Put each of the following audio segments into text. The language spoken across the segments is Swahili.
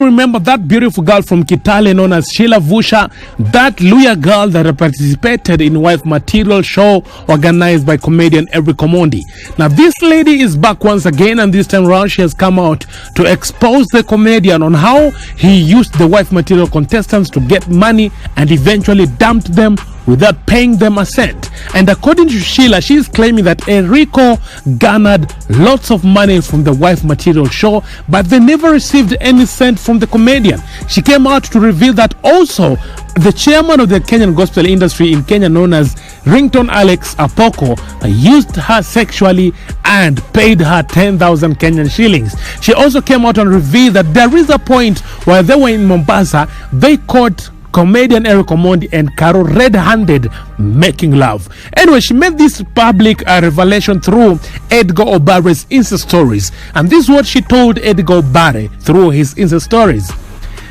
remember that beautiful girl from Kitale known as Shilla Vusha, that Luya girl that participated in wife material show organized by comedian Erick Omondi. Now this lady is back once again, and this time around she has come out to expose the comedian on how he used the wife material contestants to get money and eventually dumped them without paying them a cent. And according to Shilla, she is claiming that Enrico garnered lots of money from the wife material show, but they never received any cent from the comedian. She came out to reveal that also the chairman of the Kenyan gospel industry in Kenya known as Ringtone Alex Apoko used her sexually and paid her 10,000 Kenyan shillings. She also came out and revealed that there is a point while they were in Mombasa, they caught comedian Erick Omondi and Caro red-handed making love. Anyway, she made this public revelation through Edgar Obare's Insta stories, and this is what she told Edgar Obare through his Insta stories.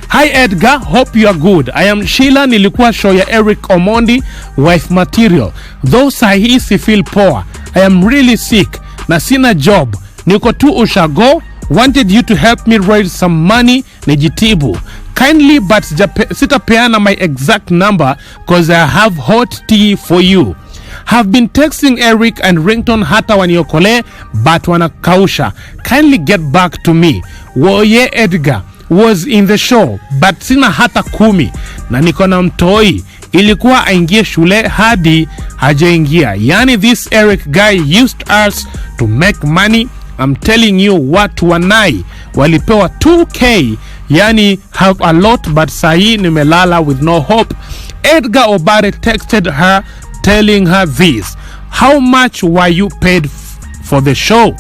Hi Edgar, hope you are good. I am Shilla, nilikuwa show ya Erick Omondi wife material. Though sahi si feel poor. I am really sick na sina job. Niko tu ushago. Wanted you to help me raise some money nijitibu. Kindly but sitapeana my exact number cause I have hot tea for you. Have been texting Erick and Ringtone hata waniokole but wanakausha. Kindly get back to me. Woye Edgar was in the show but sina hata 10 na niko na mtoi. Ilikuwa aingie shule hadi hajaingia. Yani this Erick guy used us to make money. I'm telling you watu wanai walipewa 2K, yani have a lot but sahi nimelala with no hope. Edgar Obare texted her telling her this. How much were you paid for the show?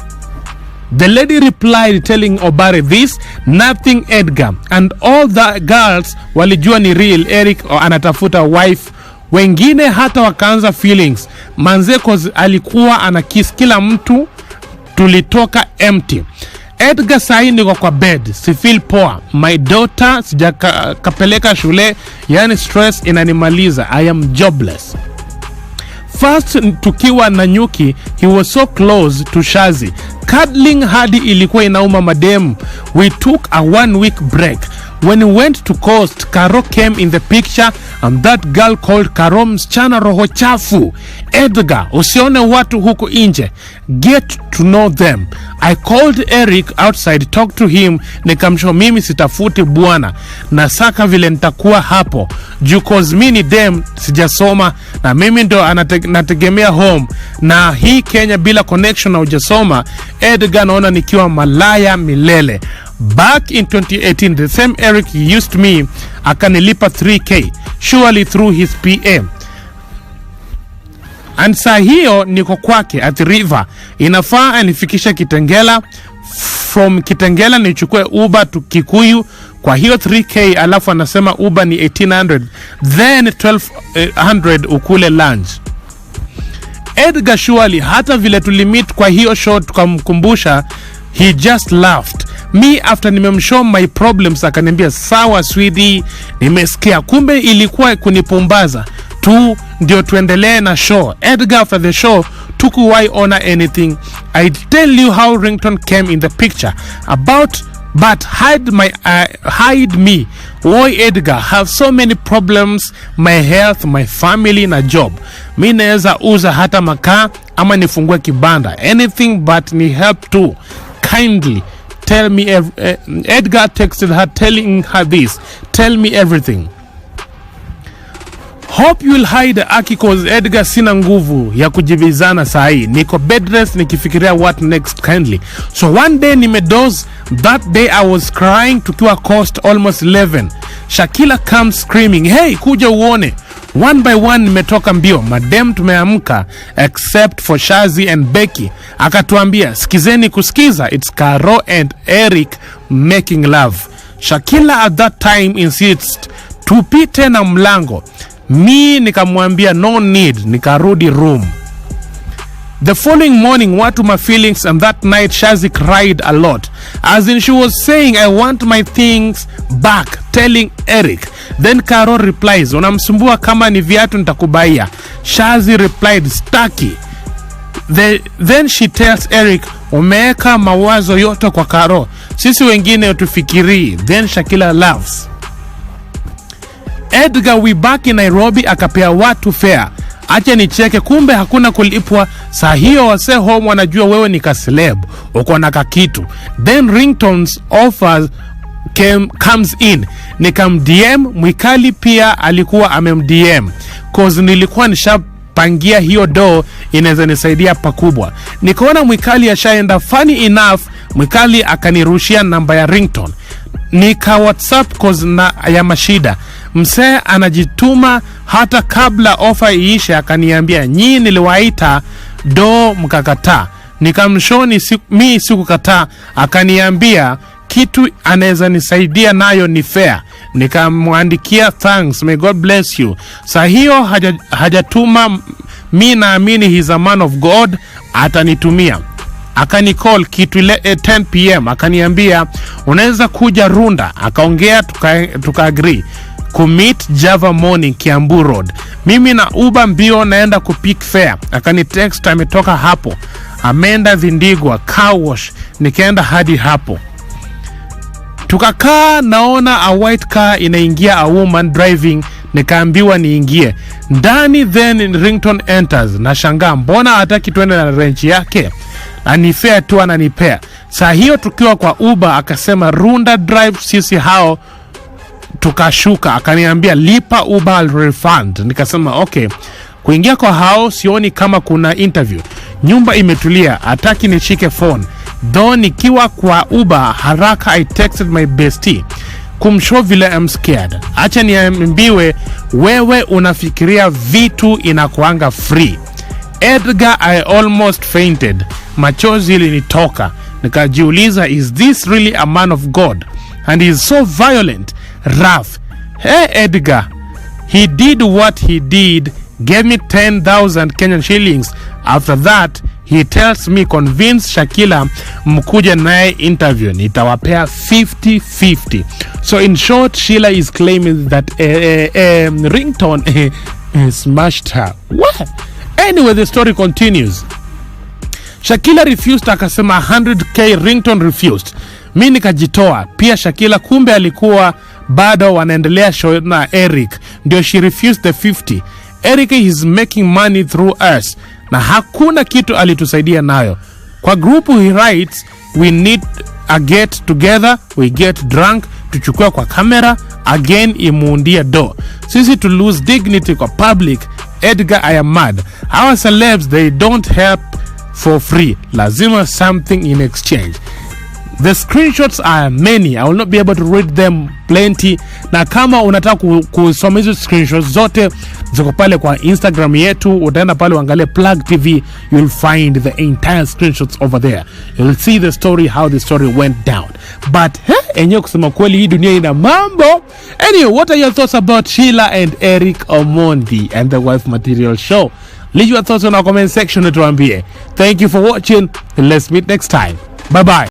The lady replied telling Obare this, nothing Edgar, and all the girls walijua ni real Erick anatafuta wife. Wengine hata wakaanza feelings manze cause alikuwa anakiss kila mtu. Tulitoka empty. Edgar sahi niko kwa bed, si feel poor. My daughter sijakapeleka shule, yani stress inanimaliza. I am jobless. First tukiwa na Nyuki, he was so close to Shazi. Cuddling hadi ilikuwa inauma madem. We took a 1 week break. When we went to Coast, Caro came in the picture and that girl called Caro msichana roho chafu. Edgar, usione watu huko inje. Get to know them. I called Erick outside, talk to him, nikamsho mimi sitafuti bwana. Nasaka vile nitakuwa hapo. Juu cause mini dem sijasoma na mimi ndo nategemea home. Na hii Kenya bila connection na ujasoma, Edgar naona nikiwa malaya milele. Back in 2018, the same Erick used me, akanilipa 3K, surely through his PA. And saa hiyo niko kwake at River. Inafaa anifikisha Kitengela. From Kitengela nichukue Uber to Kikuyu. Kwa hiyo 3K alafu anasema Uber ni 1800. Then 1200 ukule lunch. Edgar surely hata vile tulimit kwa hiyo show tukamkumbusha, he just laughed. Me after nimemshow my problems akaniambia sawa sweetie, nimesikia. Kumbe ilikuwa kunipumbaza tu ndio tuendelee na show. Edgar after the show tukuwai ona anything. I tell you how Ringtone came in the picture about but hide me. Why Edgar have so many problems, my health, my family na job. Mi naeza uza hata makaa ama nifungue kibanda, anything but ni help too. Kindly tell me Edgar texted her telling her this. Tell me everything. Hope you'll hide Aki cause Edgar sina nguvu ya kujibizana sahi. Niko bedrest nikifikiria what next kindly. So one day nimedoze. That day I was crying tukiwa Coast almost 11. Shakila comes screaming, hey kuja uone. One by one nimetoka mbio. Madem tumeamka except for Shazi and Becky. Akatuambia sikizeni kusikiza, it's Caro and Erick making love. Shakila at that time insists tupite na mlango. Mi nikamwambia no need, nikarudi room. The following morning, watu my feelings, and that night Shazi cried a lot. As in she was saying, I want my things back, telling Erick. Then Caro replies, unamsumbua kama ni viatu nitakubaia. Shazi replied, staki. Then she tells Erick, umeweka mawazo yote kwa Caro, sisi wengine utufikiri. Then Shilla laughs. Edgar we back in Nairobi akapea watu fare. Acha nicheke, kumbe hakuna kulipwa. Saa hiyo wase home wanajua wewe ni kaceleb, uko na kakitu. Then Ringtone's offers comes in. Nikam-DM, Mwikali pia alikuwa amem-DM. Cause nilikuwa nishapangia hiyo do inaweza nisaidia pakubwa. Nikaona Mwikali ashaenda, funny enough, Mwikali akanirushia namba ya Ringtone. Nika WhatsApp cause na ya mashida. Msee anajituma hata kabla offer iishe, akaniambia nyinyi niliwaita do mkakataa. Nikamshoni mi sikukataa, akaniambia kitu anaweza nisaidia nayo ni fair. Nikamwandikia thanks, may God bless you. Saa hiyo hajatuma, mi naamini he's a man of God, atanitumia. Akanicall kitu 10 PM akaniambia unaweza kuja Runda. Akaongea tuka agree kumeet Java morning Kiambu Road. Mimi na Uber mbio naenda kupick fare. Akanitext ametoka hapo, ameenda Vindigwa car wash. Nikaenda hadi hapo, tukakaa, naona a white car inaingia, a woman driving. Nikaambiwa niingie ndani, then Ringtone enters. Nashangaa mbona hataki tuende na range yake, anifea tu ananipea. Saa hiyo tukiwa kwa Uber akasema Runda drive sisi hao. Tukashuka, akaniambia lipa Uber refund. Nikasema okay. Kuingia kwa hao sioni kama kuna interview, nyumba imetulia, hataki nishike phone. Though nikiwa kwa Uber haraka I texted my bestie kumshow vile I'm scared. Acha niambiwe wewe unafikiria vitu inakuanga free. Edgar I almost fainted, machozi ilinitoka. Nikajiuliza, is this really a man of God? And he is so violent, rough. Hey Edgar, he did what he did, gave me 10,000 Kenyan shillings. After that he tells me convince Shilla mkuja naye interview, nitawapea 50-50. So in short, Shilla is claiming that Ringtone smashed her. What? Anyway, the story continues. Shilla refused, akasema 100k. Ringtone refused. Mimi nikajitoa pia. Shilla kumbe alikuwa bado wanaendelea show na Erick, ndio she refused the 50. Erick is making money through us na hakuna kitu alitusaidia nayo. Kwa grupu he writes, we need a get together, we get drunk, tuchukua kwa kamera again, imuundia do. Sisi to lose dignity kwa public. Edgar I am mad. Our celebs, they don't help for free, lazima something in exchange. The screenshots are many, I will not be able to read them plenty. Na kama unataka kusoma hizo screenshots zote ziko pale kwa Instagram yetu, utaenda pale uangalie PluqTv, you'll find the entire screenshots over there. You'll see the story, how the story went down. But enyewe kusema kweli hii dunia ina mambo. Anyway, what are your thoughts about Shilla and Erick Omondi and the wife material show? Leave your thoughts in our comment section, tuambie. Thank you for watching and let's meet next time. Bye bye.